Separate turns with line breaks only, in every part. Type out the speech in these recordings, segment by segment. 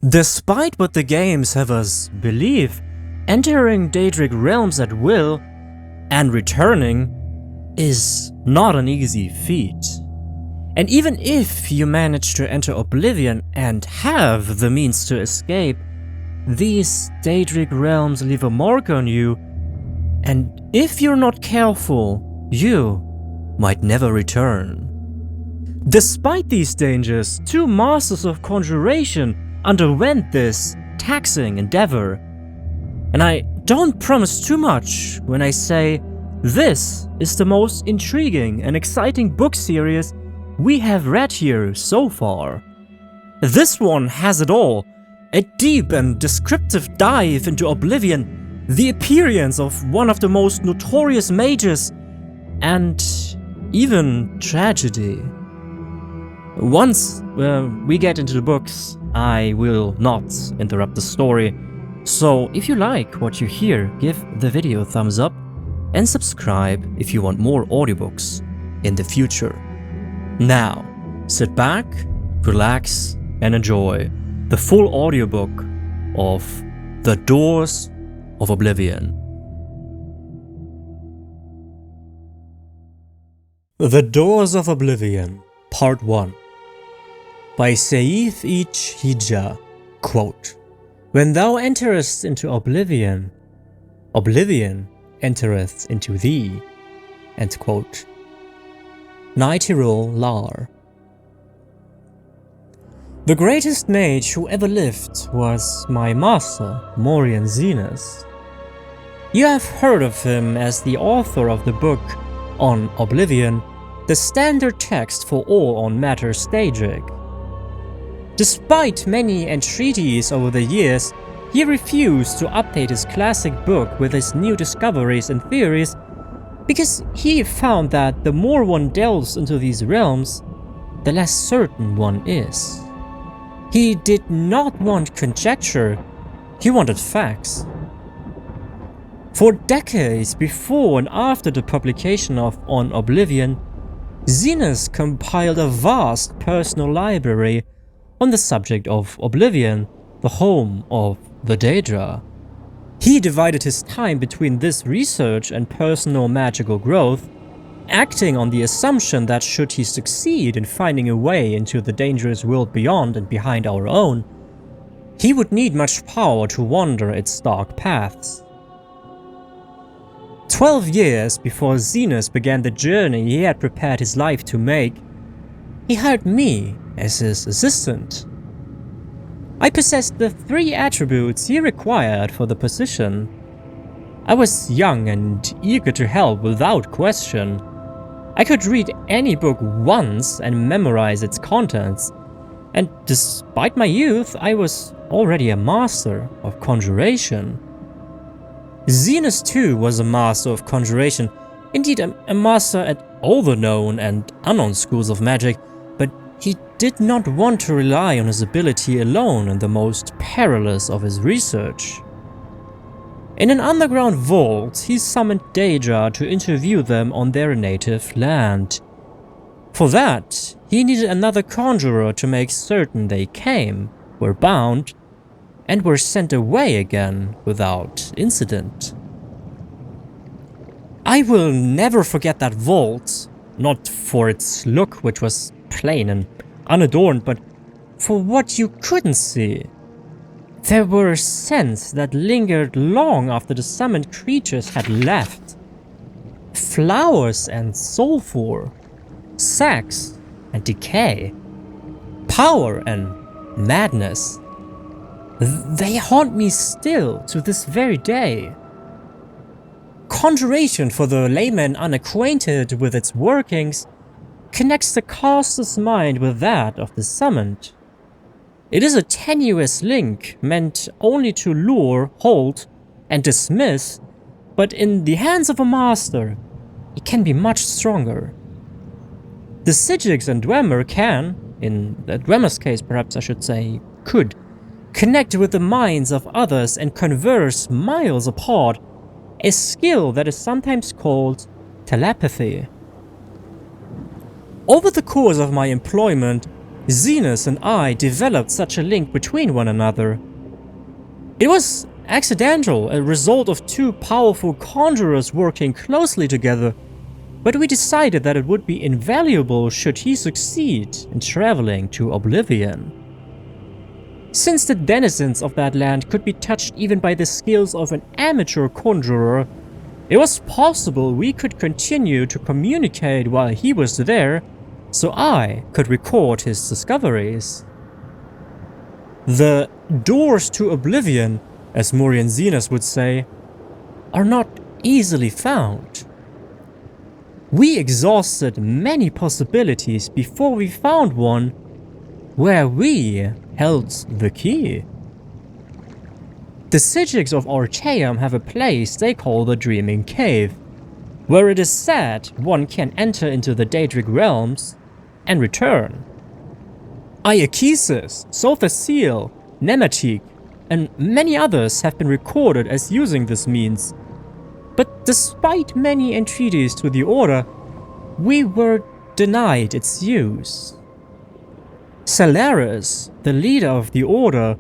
Despite what the games have us believe, entering daedric realms at will and returning is not an easy feat. And even if you manage to enter Oblivion and have the means to escape, these daedric realms leave a mark on you, and if you're not careful, you might never return. Despite these dangers, 2 masters of conjuration underwent this taxing endeavor. And I don't promise too much when I say this is the most intriguing and exciting book series we have read here so far. This one has it all: a deep and descriptive dive into Oblivion, the appearance of one of the most notorious mages, and even tragedy. Once we get into the books, I will not interrupt the story, so if you like what you hear, give the video a thumbs up and subscribe if you want more audiobooks in the future. Now, sit back, relax, and enjoy the full audiobook of The Doors of Oblivion. The Doors of Oblivion, Part 1 by Seif Ich Hija. Quote, "When thou enterest into Oblivion, Oblivion entereth into thee." End quote. Nightirol Lar. The greatest mage who ever lived was my master, Morian Zenus. You have heard of him as the author of the book on Oblivion, the standard text for all on matters daedric. Despite many entreaties over the years, he refused to update his classic book with his new discoveries and theories because he found that the more one delves into these realms, the less certain one is. He did not want conjecture, he wanted facts. For decades before and after the publication of On Oblivion, Zenus compiled a vast personal library on the subject of Oblivion, the home of the Daedra. He divided his time between this research and personal magical growth, acting on the assumption that should he succeed in finding a way into the dangerous world beyond and behind our own, he would need much power to wander its dark paths. 12 years before Zenus began the journey he had prepared his life to make, he hired me as his assistant. I possessed the 3 attributes he required for the position. I was young and eager to help without question. I could read any book once and memorize its contents, and despite my youth, I was already a master of conjuration. Zenus too was a master of conjuration, indeed a master at all the known and unknown schools of magic, but he did not want to rely on his ability alone in the most perilous of his research. In an underground vault, he summoned Daedra to interview them on their native land. For that, he needed another conjurer to make certain they came, were bound, and were sent away again without incident. I will never forget that vault, not for its look, which was plain and unadorned, but for what you couldn't see. There were scents that lingered long after the summoned creatures had left. Flowers and sulfur, sex and decay, power and madness. They haunt me still to this very day. Conjuration, for the layman unacquainted with its workings, connects the caster's mind with that of the summoned. It is a tenuous link meant only to lure, hold, and dismiss, but in the hands of a master, it can be much stronger. The Psijics and Dwemer can, in Dwemer's case perhaps I should say, could, connect with the minds of others and converse miles apart, a skill that is sometimes called telepathy. Over the course of my employment, Zenos and I developed such a link between one another. It was accidental, a result of two powerful conjurers working closely together, but we decided that it would be invaluable should he succeed in traveling to Oblivion. Since the denizens of that land could be touched even by the skills of an amateur conjurer, it was possible we could continue to communicate while he was there, so I could record his discoveries. The doors to Oblivion, as Morian Zenos would say, are not easily found. We exhausted many possibilities before we found one where we held the key. The Psijics of Archaeum have a place they call the Dreaming Cave, where it is said one can enter into the daedric realms and return. Iakesis, Sothasiel, Nematik, and many others have been recorded as using this means, but despite many entreaties to the Order, we were denied its use. Salaris, the leader of the Order,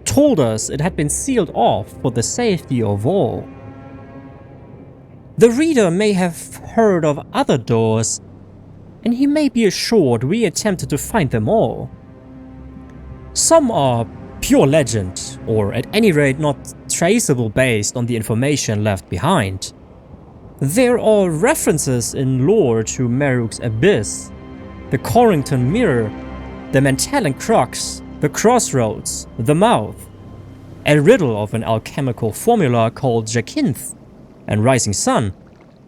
told us it had been sealed off for the safety of all. The reader may have heard of other doors, and he may be assured we attempted to find them all. Some are pure legend, or at any rate not traceable based on the information left behind. There are references in lore to Meruk's Abyss, the Corrington Mirror, the Mentallen Crux, the Crossroads, the Mouth, a riddle of an alchemical formula called Jacinth, and Rising Sun,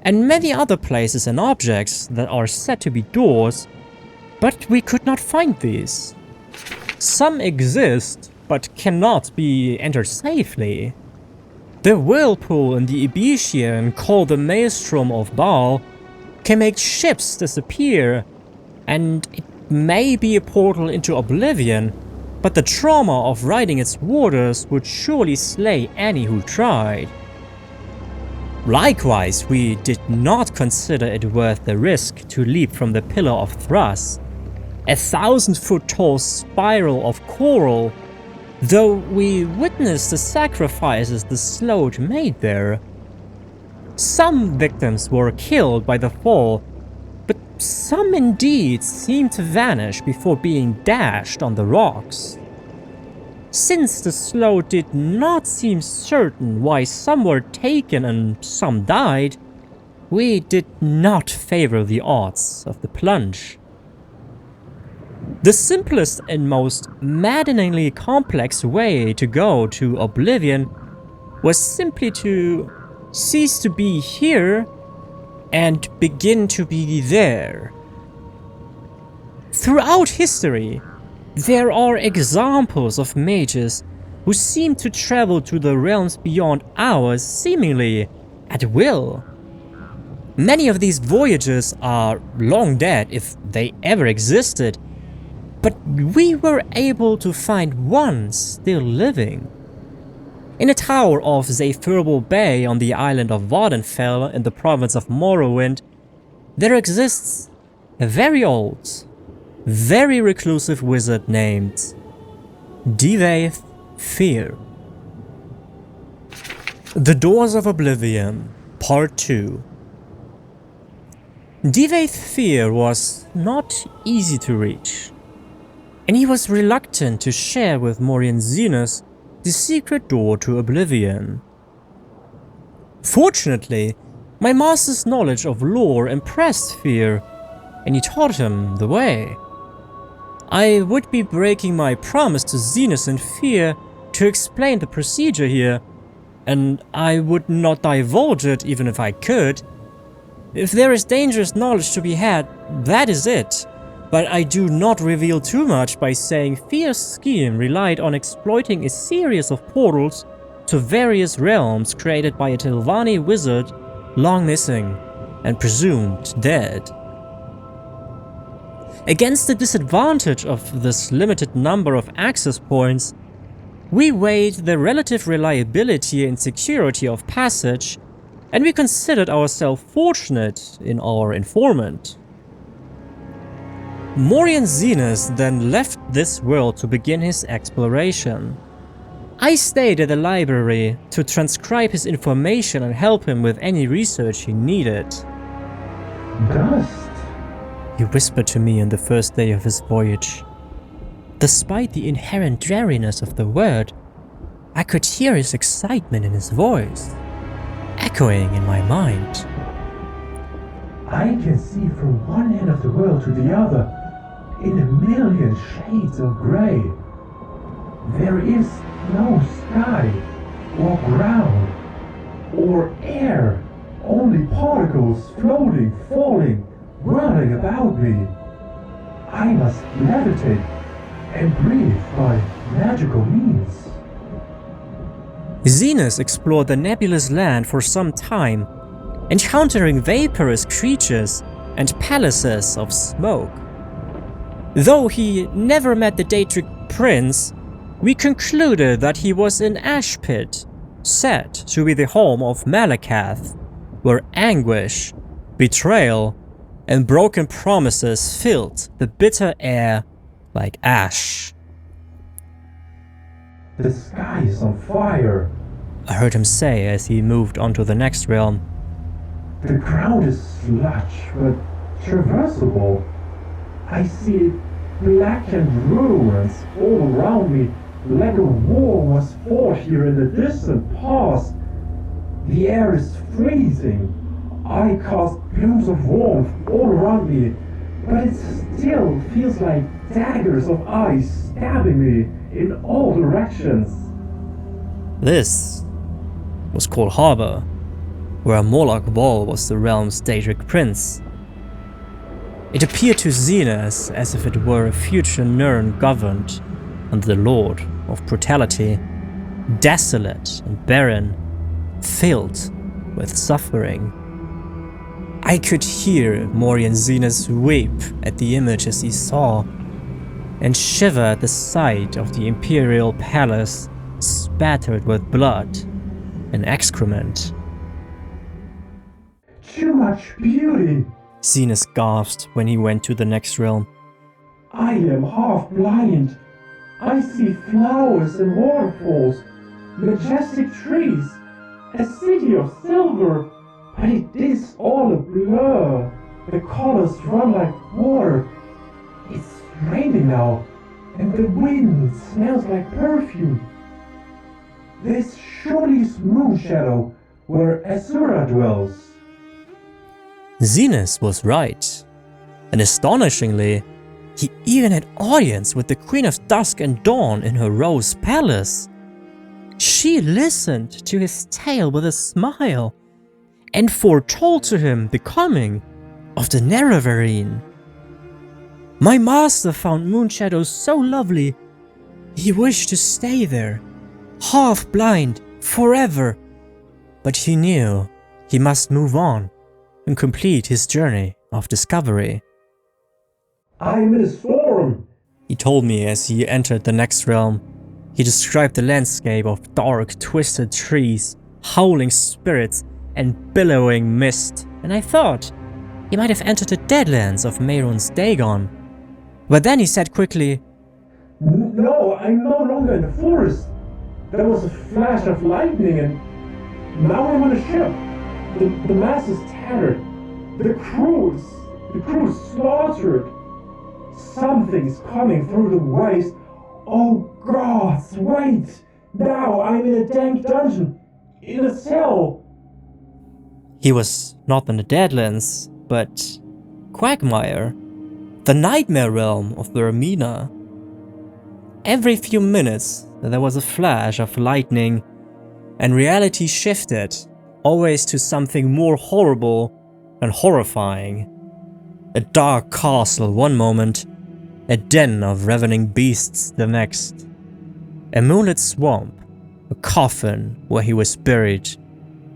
and many other places and objects that are said to be doors, but we could not find these. Some exist, but cannot be entered safely. The whirlpool in the Ebesian, called the Maelstrom of Baal, can make ships disappear, and it may be a portal into Oblivion, but the trauma of riding its waters would surely slay any who tried. Likewise, we did not consider it worth the risk to leap from the Pillar of Thrust, a 1,000-foot tall spiral of coral, though we witnessed the sacrifices the Sloat made there. Some victims were killed by the fall, but some indeed seemed to vanish before being dashed on the rocks. Since the Sloat did not seem certain why some were taken and some died, we did not favor the odds of the plunge. The simplest and most maddeningly complex way to go to Oblivion was simply to cease to be here and begin to be there. Throughout history, there are examples of mages who seem to travel to the realms beyond ours seemingly at will. Many of these voyages are long dead if they ever existed, but we were able to find one still living. In a tower off Zephyrbal Bay on the island of Vardenfell in the province of Morrowind, there exists a very old, very reclusive wizard named Divaith Fear. The Doors of Oblivion, Part 2. Divaith Fear was not easy to reach, and he was reluctant to share with Morian Zenos the secret door to Oblivion. Fortunately, my master's knowledge of lore impressed Fear, and he taught him the way. I would be breaking my promise to Zenos and Fear to explain the procedure here, and I would not divulge it even if I could. If there is dangerous knowledge to be had, that is it. But I do not reveal too much by saying Fear's scheme relied on exploiting a series of portals to various realms created by a Telvanni wizard long missing and presumed dead. Against the disadvantage of this limited number of access points, we weighed the relative reliability and security of passage, and we considered ourselves fortunate in our informant. Morian Zenus then left this world to begin his exploration. I stayed at the library to transcribe his information and help him with any research he needed.
Dust?
He whispered to me on the first day of his voyage. Despite the inherent dreariness of the word, I could hear his excitement in his voice, echoing in my mind.
I can see from one end of the world to the other, in a million shades of grey. There is no sky, or ground, or air, only particles floating, falling, whirling about me. I must levitate and breathe by magical means.
Zenus explored the nebulous land for some time, encountering vaporous creatures and palaces of smoke. Though he never met the daedric prince, we concluded that he was in Ash Pit, said to be the home of Malakath, where anguish, betrayal, and broken promises filled the bitter air like ash.
The sky is on fire,
I heard him say as he moved on to the next realm.
The ground is sludge, but traversable. I see blackened ruins all around me, like a war was fought here in the distant past. The air is freezing. I cast plumes of warmth all around me, but it still feels like daggers of ice stabbing me in all directions.
This was Coldharbour, where Moloch Ball was the realm's daedric prince. It appeared to Zenus as if it were a future Nirn governed under the Lord of Brutality, desolate and barren, filled with suffering. I could hear Morian Zenus weep at the images he saw, and shiver at the sight of the imperial palace spattered with blood and excrement.
Too much beauty!
Zenus gasped when he went to the next realm.
I am half blind. I see flowers and waterfalls, majestic trees, a city of silver, but it is all a blur. The colors run like water. It's raining now, and the wind smells like perfume. This surely is Moonshadow, where Asura dwells.
Zenus was right, and astonishingly, he even had audience with the Queen of Dusk and Dawn in her Rose Palace. She listened to his tale with a smile, and foretold to him the coming of the Nerevarine. My master found Moonshadow so lovely, he wished to stay there, half blind, forever, but he knew he must move on and complete his journey of discovery.
I'm in a storm,
he told me as he entered the next realm. He described the landscape of dark, twisted trees, howling spirits, and billowing mist, and I thought he might have entered the Deadlands of Mehrunes Dagon. But then he said quickly,
No, I'm no longer in the forest. There was a flash of lightning and now I'm on a ship. The mast is tattered. The crew is slaughtered. Something's coming through the waves. Oh gods, wait! Now I'm in a dank dungeon. In a cell.
He was not in the Deadlands, but Quagmire, the nightmare realm of Vermina. Every few minutes there was a flash of lightning, and reality shifted, always to something more horrible and horrifying. A dark castle one moment, a den of ravening beasts the next. A moonlit swamp, a coffin where he was buried,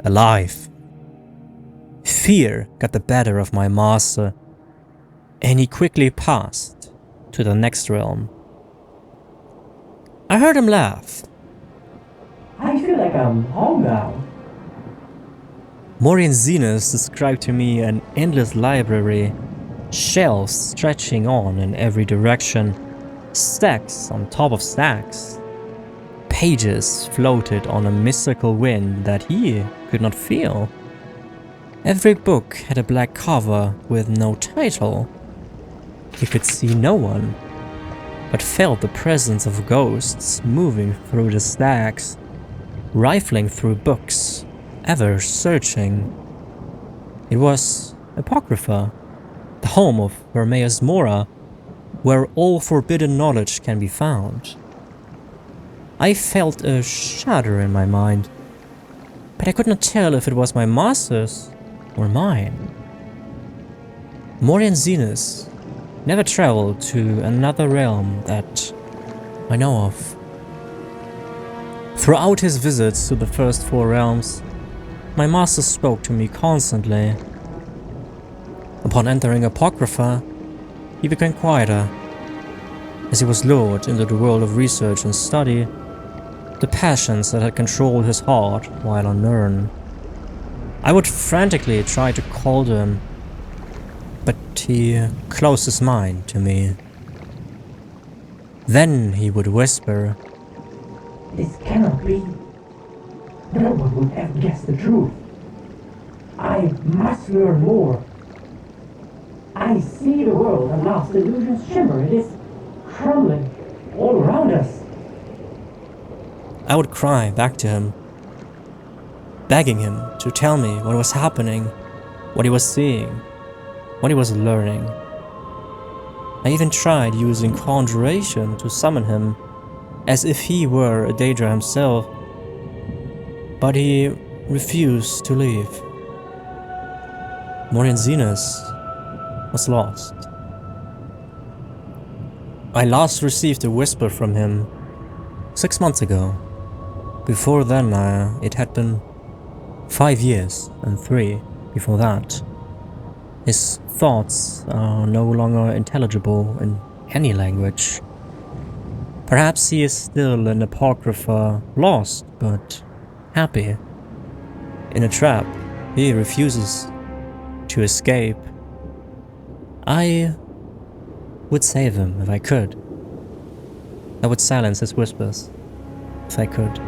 alive. Fear got the better of my master, and he quickly passed to the next realm. I heard him laugh.
I feel like I'm home now.
Morian Zenus described to me an endless library, Shelves stretching on in every direction, stacks on top of stacks. Pages floated on a mystical wind that he could not feel. Every book had a black cover with no title. He could see no one, but felt the presence of ghosts moving through the stacks, rifling through books, ever searching. It was Apocrypha, the home of Hermaeus Mora, where all forbidden knowledge can be found. I felt a shudder in my mind, but I could not tell if it was my master's or mine. Morian Zenus never traveled to another realm that I know of. Throughout his visits to the first 4 realms, my master spoke to me constantly. Upon entering Apocrypha, he became quieter. As he was lured into the world of research and study, the passions that had controlled his heart while unknown. I would frantically try to call to him, but he closed his mind to me. Then he would whisper,
This cannot be. No one would ever guess the truth. I must learn more. I see the world and lost illusions shimmer. It is crumbling all around us.
I would cry back to him, begging him to tell me what was happening, what he was seeing, what he was learning. I even tried using conjuration to summon him, as if he were a daedra himself, but he refused to leave. Morian Zenus was lost. I last received a whisper from him 6 months ago. Before then, it had been 5 years, and 3 before that. His thoughts are no longer intelligible in any language. Perhaps he is still in Apocrypha, lost but happy. In a trap, he refuses to escape. I would save him if I could. I would silence his whispers if I could.